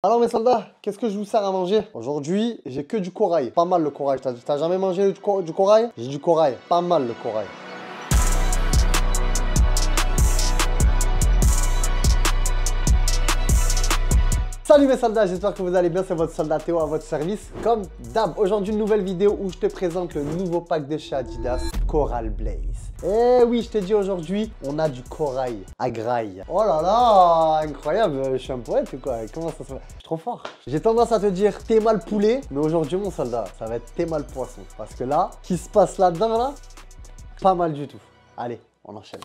Alors mes soldats, qu'est-ce que je vous sers à manger? Aujourd'hui, j'ai que du corail. Pas mal le corail. T'as jamais mangé du corail? J'ai du corail. Pas mal le corail. Salut mes soldats, j'espère que vous allez bien, c'est votre soldat Théo à votre service. Comme d'hab, aujourd'hui une nouvelle vidéo où je te présente le nouveau pack de chez Adidas, Coral Blaze. Eh oui, je t'ai dit aujourd'hui, on a du corail à graille. Oh là là, incroyable, je suis un poète ou quoi? Comment ça se fait? Je suis trop fort. J'ai tendance à te dire t'es mal poulet, mais aujourd'hui mon soldat, ça va être t'es mal poisson. Parce que là, ce qui se passe là-dedans là, pas mal du tout. Allez, on enchaîne.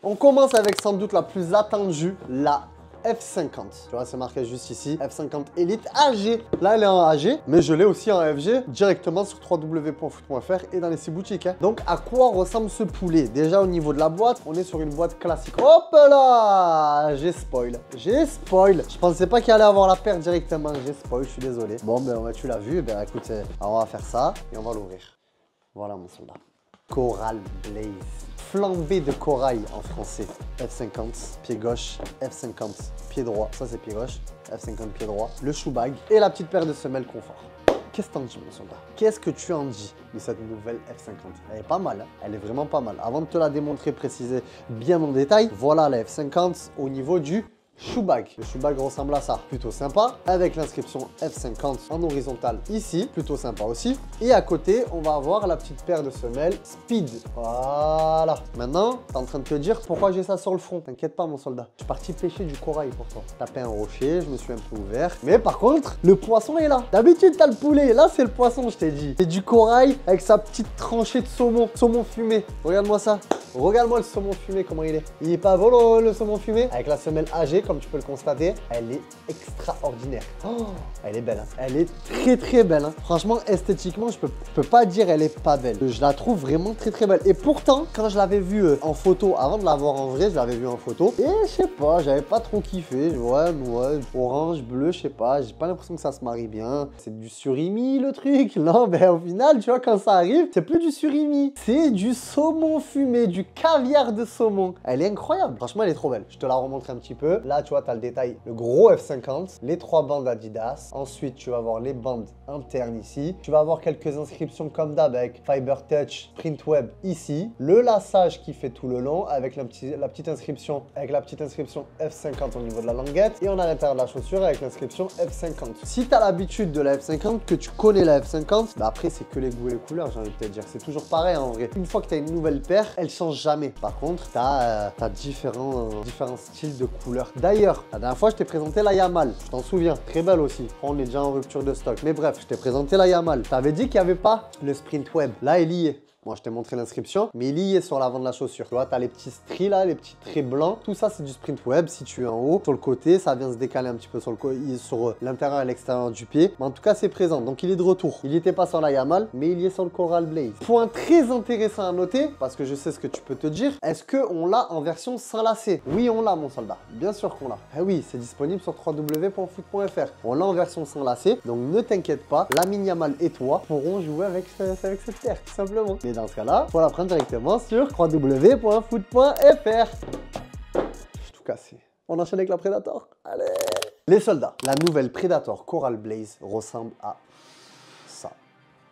On commence avec sans doute la plus attendue, la F50. Tu vois, c'est marqué juste ici, F50 Elite AG. Là, elle est en AG, mais je l'ai aussi en FG directement sur www.foot.fr et dans les 6 boutiques. Hein. Donc, à quoi ressemble ce poulet? Déjà, au niveau de la boîte, on est sur une boîte classique. Hop là! J'ai spoil. J'ai spoil. Je pensais pas qu'il allait avoir la paire directement. J'ai spoil, je suis désolé. Bon, ben, tu l'as vu. Ben, écoute, on va faire ça et on va l'ouvrir. Voilà, mon soldat. Coral Blaze. Flambée de corail en français. F50, pied gauche, F50, pied droit. Ça, c'est pied gauche. F50, pied droit. Le shoe bag et la petite paire de semelles confort. Qu'est-ce que t'en dis, mon soldat? Qu'est-ce que tu en dis de cette nouvelle F50? Elle est pas mal, hein? Elle est vraiment pas mal. Avant de te la démontrer, préciser bien en détail, voilà la F50 au niveau du shoe bag. Le shoe bag ressemble à ça. Plutôt sympa. Avec l'inscription F50 en horizontal ici. Plutôt sympa aussi. Et à côté, on va avoir la petite paire de semelles Speed. Voilà. Maintenant, t'es en train de te dire pourquoi j'ai ça sur le front. T'inquiète pas, mon soldat. Je suis parti pêcher du corail pour toi. Taper un rocher, je me suis un peu ouvert. Mais par contre, le poisson est là. D'habitude, t'as le poulet. Là, c'est le poisson, je t'ai dit. C'est du corail avec sa petite tranchée de saumon. Saumon fumé. Regarde-moi ça. Regarde-moi le saumon fumé, comment il est. Il est pas beau le saumon fumé? Avec la semelle AG, comme tu peux le constater, elle est extraordinaire. Oh, elle est belle. Hein. Elle est très très belle. Hein. Franchement, esthétiquement, je peux pas dire elle est pas belle. Je la trouve vraiment très très belle. Et pourtant, quand je l'avais vue en photo, avant de la voir en vrai, je l'avais vue en photo. Et je sais pas, j'avais pas trop kiffé. Ouais, orange, bleu, je sais pas. J'ai pas l'impression que ça se marie bien. C'est du surimi le truc. Non, mais au final, tu vois, quand ça arrive, c'est plus du surimi. C'est du saumon fumé, du caviar de saumon. Elle est incroyable. Franchement, elle est trop belle. Je te la remontre un petit peu. Là, tu vois, tu as le détail. Le gros F50, les 3 bandes Adidas. Ensuite, tu vas avoir les bandes internes ici. Tu vas avoir quelques inscriptions comme d'hab avec Fiber Touch, Print Web ici. Le laçage qui fait tout le long avec la petite inscription F50 au niveau de la languette. Et on a l'intérieur de la chaussure avec l'inscription F50. Si tu as l'habitude de la F50, que tu connais la F50, bah après, c'est que les goûts et les couleurs, j'ai envie de te dire. C'est toujours pareil en vrai. Une fois que tu as une nouvelle paire, elle change jamais. Par contre, tu as différents styles de couleurs. D'ailleurs, la dernière fois, je t'ai présenté la Yamal. Je t'en souviens. Très belle aussi. On est déjà en rupture de stock. Mais bref, je t'ai présenté la Yamal. Tu avais dit qu'il n'y avait pas le Sprint Web. Là, il y est. Moi, je t'ai montré l'inscription, mais il y est sur l'avant de la chaussure. Tu vois, tu as les petits stries là, les petits traits blancs. Tout ça, c'est du Sprint Web. Si tu es en haut, sur le côté, ça vient se décaler un petit peu sur l'intérieur et l'extérieur du pied. Mais en tout cas, c'est présent. Donc, il est de retour. Il n'était pas sur la Yamal, mais il y est sur le Coral Blaze. Point très intéressant à noter, parce que je sais ce que tu peux te dire. Est-ce qu'on l'a en version sans lacet? Oui, on l'a, mon soldat. Bien sûr qu'on l'a. Eh oui, c'est disponible sur www.foot.fr. On l'a en version sans lacet. Donc, ne t'inquiète pas. Lamine Yamal et toi pourront jouer avec cette paire, tout simplement. Mais dans ce cas-là, il faut la prendre directement sur www.foot.fr. J'ai tout cassé. On enchaîne avec la Predator. Allez. Les soldats, la nouvelle Predator Coral Blaze ressemble à ça.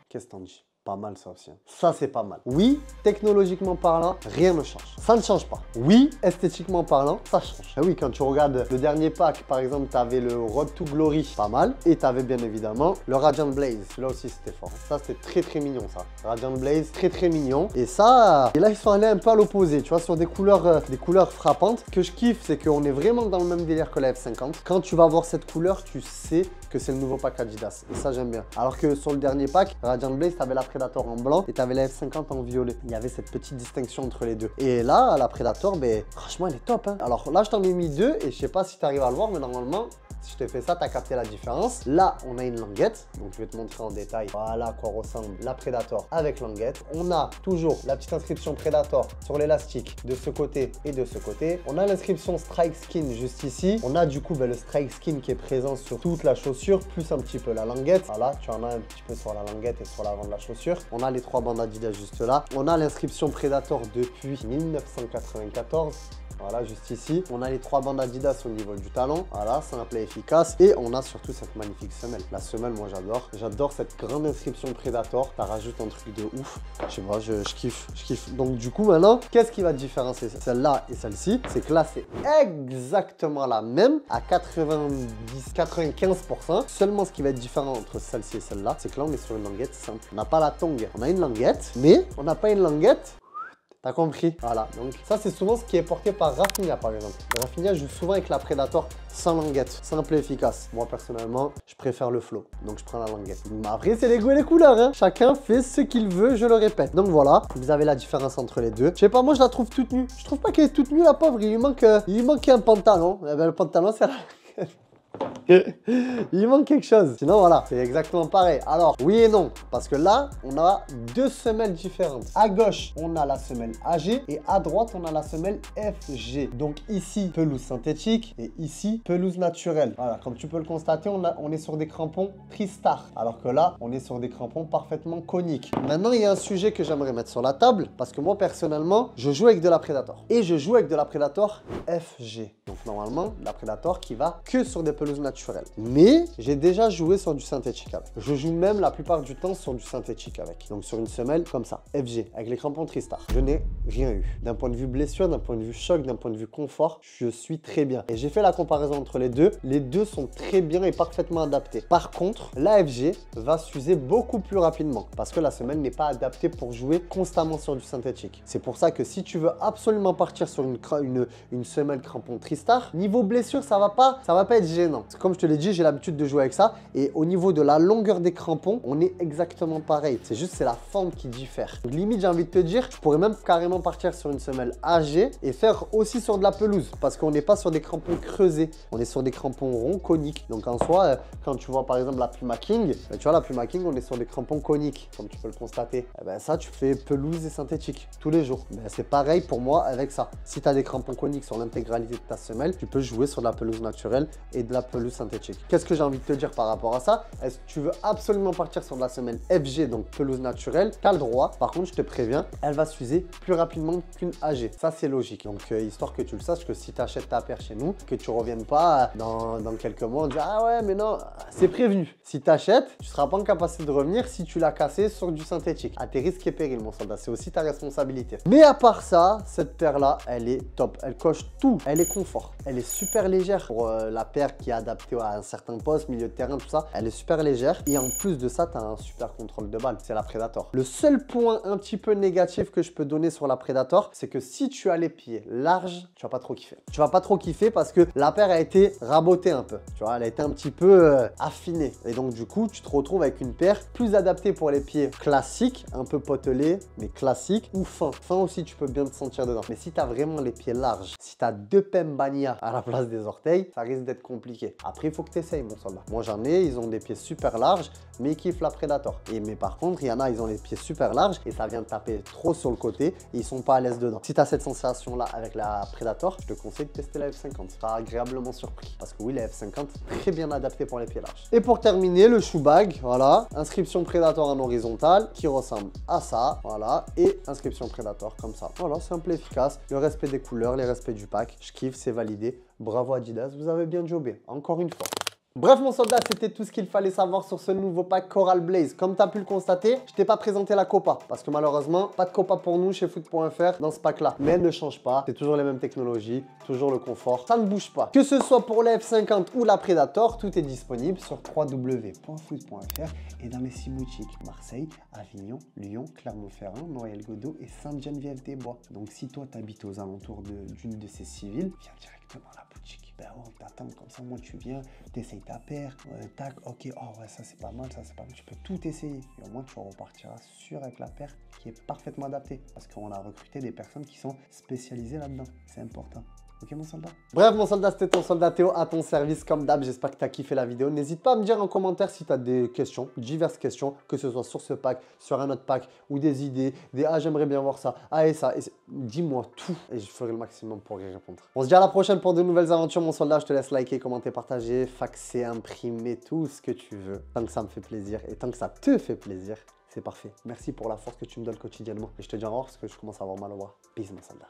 Qu'est-ce que t'en dis? Pas mal ça aussi. Ça, c'est pas mal. Oui, technologiquement parlant, rien ne change. Ça ne change pas. Oui, esthétiquement parlant, ça change. Et oui, quand tu regardes le dernier pack, par exemple, tu avais le Road to Glory, pas mal. Et tu avais bien évidemment le Radiant Blaze. Celui-là aussi, c'était fort. Ça, c'était très très mignon, ça. Radiant Blaze, très très mignon. Et ça, et là, ils sont allés un peu à l'opposé, tu vois, sur des couleurs frappantes. Ce que je kiffe, c'est qu'on est vraiment dans le même délire que la F50. Quand tu vas voir cette couleur, tu sais que c'est le nouveau pack Adidas. Et ça, j'aime bien. Alors que sur le dernier pack, Radiant Blaze, tu avais la Predator en blanc et tu avais la F50 en violet. Il y avait cette petite distinction entre les deux. Et là, la Predator, ben, franchement, elle est top. Hein. Alors là, je t'en ai mis deux et je sais pas si tu arrives à le voir, mais normalement, si je t'ai fait ça, tu as capté la différence. Là, on a une languette. Donc, je vais te montrer en détail. Voilà à quoi ressemble la Predator avec languette. On a toujours la petite inscription Predator sur l'élastique de ce côté et de ce côté. On a l'inscription Strike Skin juste ici. On a du coup ben, le Strike Skin qui est présent sur toute la chaussure, plus un petit peu la languette. Voilà, tu en as un petit peu sur la languette et sur l'avant de la chaussure. On a les 3 bandes Adidas juste là. On a l'inscription Predator depuis 1994. Voilà, juste ici. On a les 3 bandes Adidas au niveau du talon. Voilà, simple et efficace. Et on a surtout cette magnifique semelle. La semelle, moi, j'adore. J'adore cette grande inscription Predator. Ça rajoute un truc de ouf. Je sais pas, je kiffe, je kiffe. Donc, du coup, maintenant, qu'est-ce qui va différencier celle-là et celle-ci? C'est que là, c'est exactement la même à 95%. Seulement, ce qui va être différent entre celle-ci et celle-là, c'est que là, on est sur une languette simple. On n'a pas la tongue. On a une languette, mais on n'a pas une languette. T'as compris? Voilà, donc ça c'est souvent ce qui est porté par Rafinha par exemple. Rafinha joue souvent avec la Predator sans languette, simple et efficace. Moi personnellement, je préfère le flow, donc je prends la languette. Mais après c'est les goûts et les couleurs, hein. Chacun fait ce qu'il veut, je le répète. Donc voilà, vous avez la différence entre les deux. Je sais pas, moi je la trouve toute nue. Je trouve pas qu'elle est toute nue la pauvre, il lui manque un pantalon. Eh ben, le pantalon c'est la... Il manque quelque chose. Sinon, voilà, c'est exactement pareil. Alors, oui et non, parce que là, on a 2 semelles différentes. À gauche, on a la semelle AG et à droite, on a la semelle FG. Donc ici, pelouse synthétique et ici, pelouse naturelle. Voilà, comme tu peux le constater, on est sur des crampons Tristar. Alors que là, on est sur des crampons parfaitement coniques. Maintenant, il y a un sujet que j'aimerais mettre sur la table parce que moi, personnellement, je joue avec de la Predator. Et je joue avec de la Predator FG. Donc normalement, la Predator qui va que sur des pelouses naturelles. Mais j'ai déjà joué sur du synthétique avec. Je joue même la plupart du temps sur du synthétique avec. Donc sur une semelle comme ça, FG, avec les crampons Tristar. Je n'ai rien eu. D'un point de vue blessure, d'un point de vue choc, d'un point de vue confort, je suis très bien. Et j'ai fait la comparaison entre les deux. Les deux sont très bien et parfaitement adaptés. Par contre, la FG va s'user beaucoup plus rapidement parce que la semelle n'est pas adaptée pour jouer constamment sur du synthétique. C'est pour ça que si tu veux absolument partir sur une semelle crampon Tristar, niveau blessure, ça va pas être gênant. Comme je te l'ai dit, j'ai l'habitude de jouer avec ça. Et au niveau de la longueur des crampons, on est exactement pareil. C'est juste, c'est la forme qui diffère. Donc, limite, j'ai envie de te dire, je pourrais même carrément partir sur une semelle AG et faire aussi sur de la pelouse. Parce qu'on n'est pas sur des crampons creusés. On est sur des crampons ronds, coniques. Donc, en soi, quand tu vois par exemple la Puma King, tu vois, la Puma King, on est sur des crampons coniques, comme tu peux le constater. Et ben, ça, tu fais pelouse et synthétique tous les jours. Ben, c'est pareil pour moi avec ça. Si tu as des crampons coniques sur l'intégralité de ta semelle, tu peux jouer sur de la pelouse naturelle et de la pelouse synthétique. Qu'est-ce que j'ai envie de te dire par rapport à ça? Est-ce que tu veux absolument partir sur de la semelle FG, donc pelouse naturelle? Tu as le droit. Par contre, je te préviens, elle va s'user plus rapidement qu'une AG. Ça, c'est logique. Donc, histoire que tu le saches, que si tu achètes ta paire chez nous, que tu ne reviennes pas dans quelques mois en disant ah ouais, mais non, c'est prévenu. Si tu achètes, tu ne seras pas en capacité de revenir si tu l'as cassé sur du synthétique. À tes risques et périls, mon soldat. C'est aussi ta responsabilité. Mais à part ça, cette paire-là, elle est top. Elle coche tout. Elle est confort. Elle est super légère pour la paire qui est adaptée à un certain poste, milieu de terrain, tout ça. Elle est super légère. Et en plus de ça, tu as un super contrôle de balle. C'est la Predator. Le seul point un petit peu négatif que je peux donner sur la Predator, c'est que si tu as les pieds larges, tu vas pas trop kiffer. Tu vas pas trop kiffer parce que la paire a été rabotée un peu. Tu vois, elle a été un petit peu affinée. Et donc, du coup, tu te retrouves avec une paire plus adaptée pour les pieds classiques, un peu potelés, mais classiques, ou fins. Fins aussi, tu peux bien te sentir dedans. Mais si tu as vraiment les pieds larges, si tu as 2 Pembania à la place des orteils, ça risque d'être compliqué. Après, il faut que tu essayes, mon soldat. Moi, j'en ai, ils ont des pieds super larges, mais ils kiffent la Predator. Mais par contre, il y en a, ils ont les pieds super larges et ça vient de taper trop sur le côté et ils sont pas à l'aise dedans. Si tu as cette sensation-là avec la Predator, je te conseille de tester la F50. Tu seras agréablement surpris. Parce que oui, la F50, très bien adaptée pour les pieds larges. Et pour terminer, le shoe bag, voilà. Inscription Predator en horizontale qui ressemble à ça, voilà. Et inscription Predator comme ça. Voilà, simple et efficace. Le respect des couleurs, les respects du pack. Je kiffe, c'est validé. Bravo Adidas, vous avez bien jobé. Encore une fois. Bref mon soldat, c'était tout ce qu'il fallait savoir sur ce nouveau pack Coral Blaze. Comme tu as pu le constater, je t'ai pas présenté la Copa parce que malheureusement, pas de Copa pour nous chez foot.fr dans ce pack-là. Mais elle ne change pas, c'est toujours les mêmes technologies, toujours le confort, ça ne bouge pas. Que ce soit pour la F50 ou la Predator, tout est disponible sur www.foot.fr et dans les 6 boutiques Marseille, Avignon, Lyon, Clermont-Ferrand, Noyelles-Godault et Sainte-Geneviève-des-Bois. Donc si toi tu habites aux alentours d'une de ces 6 villes, viens directement à la boutique. Ben on t'attend comme ça, moi tu viens, t'essayes ta paire, tac, ok, oh ouais ça c'est pas mal, ça c'est pas mal, tu peux tout essayer et au moins tu repartiras sûr avec la paire qui est parfaitement adaptée parce qu'on a recruté des personnes qui sont spécialisées là-dedans, c'est important. Ok mon soldat? Bref mon soldat, c'était ton soldat Théo à ton service comme d'hab. J'espère que tu as kiffé la vidéo. N'hésite pas à me dire en commentaire si tu as des questions, diverses questions, que ce soit sur ce pack, sur un autre pack ou des idées, des ah j'aimerais bien voir ça, ah et ça. Dis-moi tout et je ferai le maximum pour y répondre. On se dit à la prochaine pour de nouvelles aventures mon soldat. Je te laisse liker, commenter, partager, faxer, imprimer, tout ce que tu veux. Tant que ça me fait plaisir et tant que ça te fait plaisir, c'est parfait. Merci pour la force que tu me donnes quotidiennement. Et je te dis au revoir parce que je commence à avoir mal au bras. Peace mon soldat.